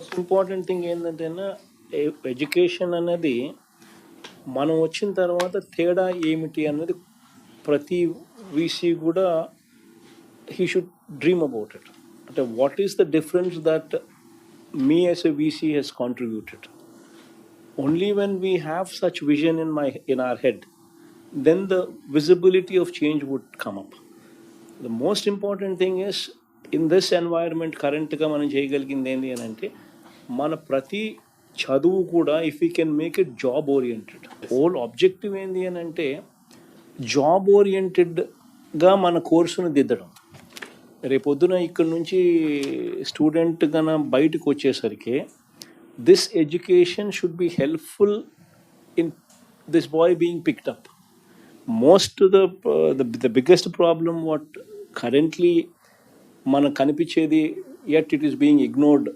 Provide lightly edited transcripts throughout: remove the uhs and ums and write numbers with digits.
Most important thing ఏంటంటే education అనేది మనం వచ్చిన తర్వాత తేడా ఏమిటి అన్నది ప్రతి వీసీ కూడా he should dream about it. అంటే what is the difference that me as a VC has contributed? Only when we have such vision in our head, then the visibility of change would come up. The most important thing is in this environment కరెంట్గా మనం చేయగలిగింది ఏంటి అని అంటే మన ప్రతి చదువు కూడా if you can make it job oriented. Whole objective ఏంటి అని అంటే జాబ్ ఓరియంటెడ్గా మన కోర్సును దిద్దడం. రేపొద్దున ఇక్కడ నుంచి స్టూడెంట్ కన్నా బయటకు వచ్చేసరికి this education should be helpful in this boy being picked up. Most the biggest problem what currently మనకు కనిపించేది yet it is being ignored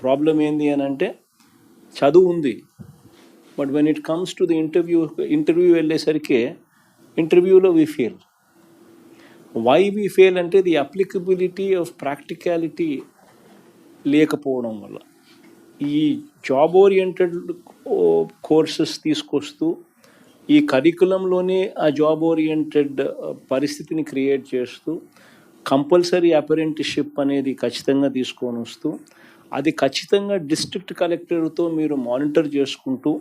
problem ఏంది అని అంటే చదువు ఉంది, but when it comes to the interview వెళ్ళేసరికి ఇంటర్వ్యూలో we fail. Why we fail అంటే ది అప్లికబిలిటీ ఆఫ్ ప్రాక్టికాలిటీ లేకపోవడం వల్ల. ఈ జాబ్ ఓరియంటెడ్ కోర్సెస్ తీసుకొస్తూ ఈ కరికులంలోనే ఆ జాబ్ ఓరియంటెడ్ పరిస్థితిని క్రియేట్ చేస్తూ కంపల్సరీ అప్రెంటిస్షిప్ అనేది ఖచ్చితంగా తీసుకొని వస్తూ అది ఖచ్చితంగా డిస్ట్రిక్ట్ కలెక్టర్తో మీరు మానిటర్ చేసుకుంటూ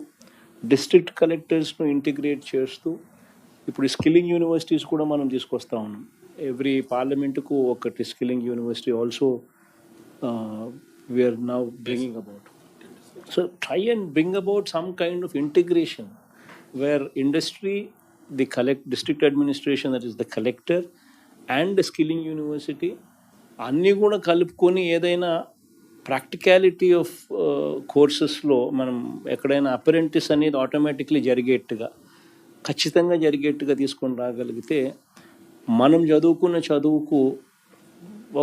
డిస్ట్రిక్ట్ కలెక్టర్స్ను ఇంటిగ్రేట్ చేస్తూ ఇప్పుడు స్కిల్లింగ్ యూనివర్సిటీస్ కూడా మనం తీసుకొస్తా ఉన్నాం. ఎవ్రీ పార్లమెంటుకు ఒకటి skilling university also we are now bringing about. So try and bring about some kind of integration where industry, the district administration, that is the collector, and the skilling university అన్నీ కూడా కలుపుకొని ఏదైనా ప్రాక్టికాలిటీ ఆఫ్ కోర్సెస్లో మనం ఎక్కడైనా apprentice అనేది automatically జరిగేట్టుగా ఖచ్చితంగా జరిగేట్టుగా తీసుకొని రాగలిగితే మనం చదువుకున్న చదువుకు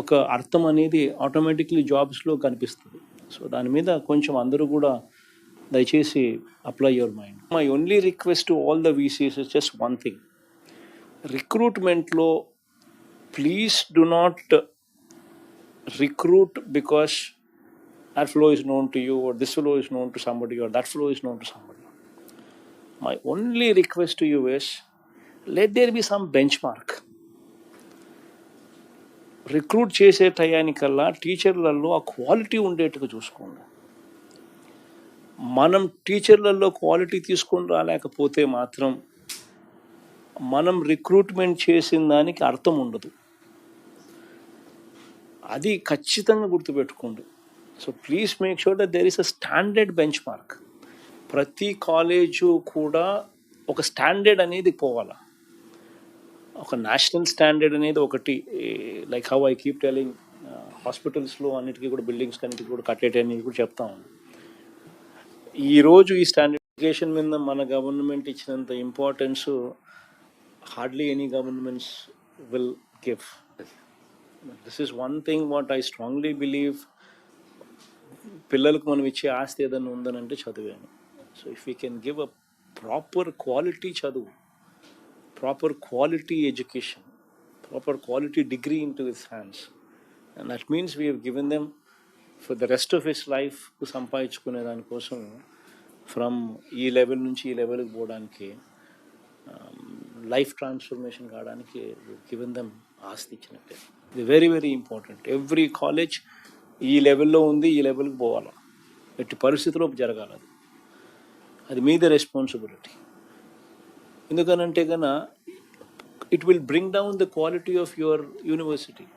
ఒక అర్థం అనేది ఆటోమేటిక్లీ జాబ్స్లో కనిపిస్తుంది. సో దాని మీద కొంచెం అందరూ కూడా దయచేసి apply your mind. My only request to all the VCs is just one thing. రిక్రూట్మెంట్లో please do not recruit because that flow is known to you, or this flow is known to somebody, or that flow is known to somebody. My only request to you is let there be some benchmark. Recruit చేసే టయానికల్లా టీచర్లలో ఆ quality ఉండేట్టుగా చూసుకోండి. మనం టీచర్లలో quality తీసుకొని రాలేకపోతే మాత్రం మనం recruitment చేసిన దానికి అర్థం ఉండదు. అది ఖచ్చితంగా గుర్తుపెట్టుకోండి. So please make sure that there is a standard benchmark. ప్రతి కాలేజు కూడా ఒక స్టాండర్డ్ అనేది పోవాలా. ఒక నేషనల్ స్టాండర్డ్ అనేది ఒకటి, like how I keep telling హాస్పిటల్స్లో అన్నిటికీ కూడా బిల్డింగ్స్ అన్నిటికీ కూడా కట్టేటన్నీ కూడా చెప్తా ఉన్నాను. ఈరోజు ఈ స్టాండర్డైజేషన్ మీద మన గవర్నమెంట్ ఇచ్చినంత importance hardly any governments will give. This is one thing what I strongly believe. పిల్లలకు మనం ఇచ్చే ఆస్తి ఏదైనా ఉందనంటే చదివాను. So if you can give a proper quality చదువు, proper quality education, proper quality degree in to his hands, and that means we have given them for the rest of his లైఫ్కు సంపాదించుకునే దానికోసం ఫ్రమ్ ఈ level నుంచి ఈ లెవెల్కి పోవడానికి, life transformation కావడానికి గివెన్ దెమ్ ఆస్తి ఇచ్చినట్టే. ఇది very very important. Every college ఈ లెవెల్లో ఉంది, ఈ లెవెల్కి పోవాలి, ఎట్టి పరిస్థితిలో జరగాలి. అది మీద రెస్పాన్సిబిలిటీ. ఎందుకనంటే కన్నా it will bring down the quality of your university.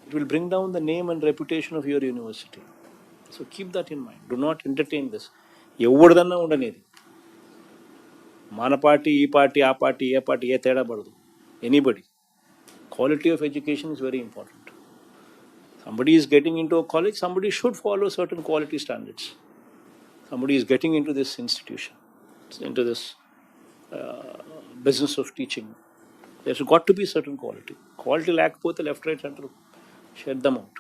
It will bring down the name and reputation of your university. So keep that in mind. Do not entertain this. ఎవరిదన్నా ఉండనేది, మన పార్టీ, ఈ party, ఆ party, ఏ party, ఏ తేడా పడదు. Anybody. Quality of education is very important. Somebody is getting into a college, somebody should follow certain quality standards. Somebody is getting into this institution, into this business of teaching. There's got to be certain quality. Quality లేకపోతే left, right, center, shut them out.